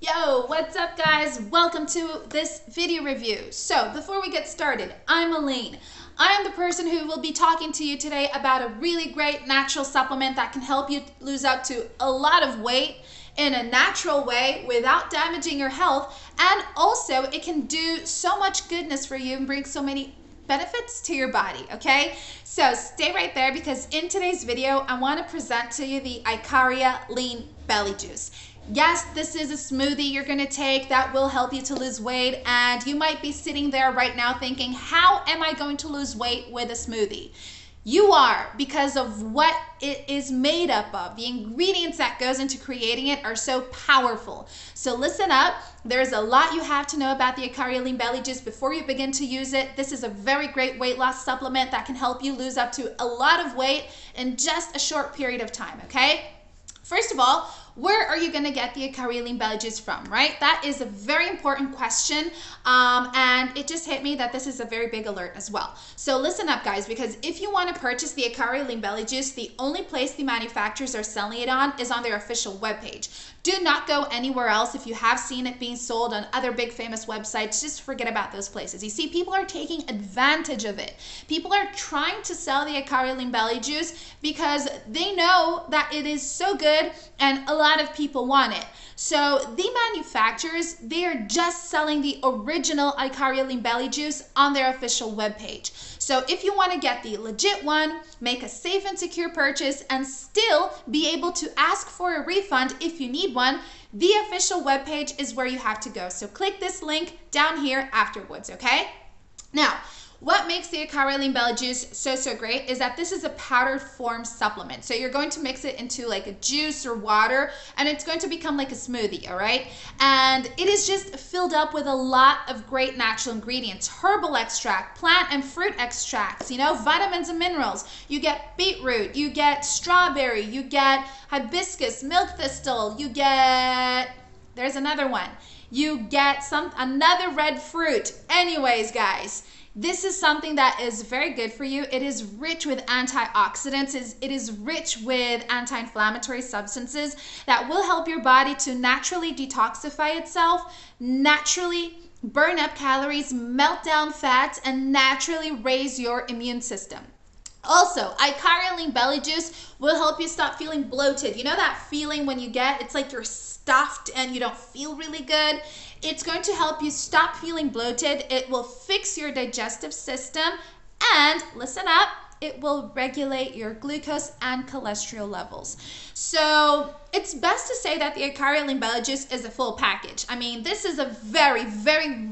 Yo, what's up guys? Welcome to this video review. So before we get started, I'm Elaine. I am the person who will be talking to you today about a really great natural supplement that can help you lose up to a lot of weight in a natural way without damaging your health, and also it can do so much goodness for you and bring so many benefits to your body, okay? So stay right there because in today's video, I want to present to you the Ikaria Lean Belly Juice. Yes, this is a smoothie you're gonna take that will help you to lose weight, and you might be sitting there right now thinking, how am I going to lose weight with a smoothie? You are, because of what it is made up of. The ingredients that goes into creating it are so powerful. So listen up, there's a lot you have to know about the Ikaria Lean Belly Juice before you begin to use it. This is a very great weight loss supplement that can help you lose up to a lot of weight in just a short period of time, okay? First of all, where are you going to get the Ikaria Lean Belly Juice from, right? That is a very important question, and it just hit me that this is a very big alert as well. So listen up, guys, because if you want to purchase the Ikaria Lean Belly Juice, the only place the manufacturers are selling it on is on their official webpage. Do not go anywhere else. If you have seen it being sold on other big famous websites, just forget about those places. You see, people are taking advantage of it. People are trying to sell the Ikaria Lean Belly Juice because they know that it is so good and a lot of people want it. So the manufacturers, they are just selling the original Ikaria Lean Belly Juice on their official webpage. So if you want to get the legit one, make a safe and secure purchase, and still be able to ask for a refund if you need one, the official webpage is where you have to go. So click this link down here afterwards, okay? Now, what makes the Ikaria Lean Belly Juice so great is that this is a powdered form supplement. So you're going to mix it into like a juice or water, and it's going to become like a smoothie, all right? And it is just filled up with a lot of great natural ingredients. Herbal extract, plant and fruit extracts, you know, vitamins and minerals. You get beetroot, you get strawberry, you get hibiscus, milk thistle, you get, there's another one. You get another red fruit. Anyways, guys, this is something that is very good for you. It is rich with antioxidants. It is rich with anti-inflammatory substances that will help your body to naturally detoxify itself, naturally burn up calories, melt down fats, and naturally raise your immune system. Also, Ikaria Lean Belly Juice will help you stop feeling bloated. You know that feeling when you get, it's like you're stuffed and you don't feel really good? It's going to help you stop feeling bloated. It will fix your digestive system, and listen up, it will regulate your glucose and cholesterol levels. So it's best to say that the Ikaria Lean Belly Juice is a full package. I mean, this is a very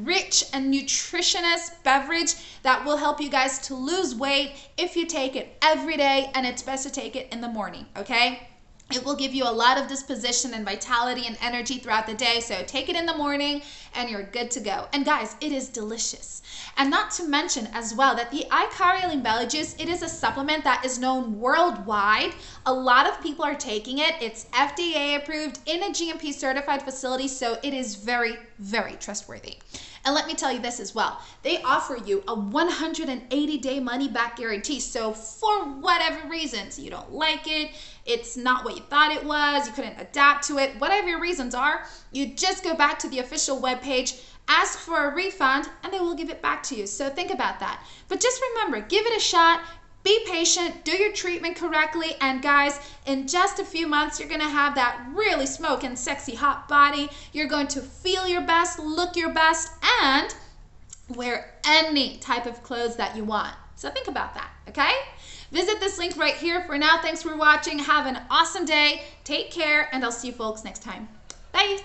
rich and nutritious beverage that will help you guys to lose weight if you take it every day, and it's best to take it in the morning, okay? It will give you a lot of disposition and vitality and energy throughout the day. So take it in the morning and you're good to go. And guys, it is delicious. And not to mention as well that the Ikaria Lean Belly Juice, it is a supplement that is known worldwide. A lot of people are taking it. It's FDA approved in a GMP certified facility. So it is very trustworthy. And let me tell you this as well. They offer you a 180-day money-back guarantee. So for whatever reasons, you don't like it, it's not what you thought it was, you couldn't adapt to it, whatever your reasons are, you just go back to the official webpage, ask for a refund, and they will give it back to you. So think about that. But just remember, give it a shot. Be patient, do your treatment correctly, and guys, in just a few months, you're gonna have that really smoking, sexy, hot body. You're going to feel your best, look your best, and wear any type of clothes that you want. So think about that, okay? Visit this link right here. For now, thanks for watching. Have an awesome day. Take care, and I'll see you folks next time. Bye.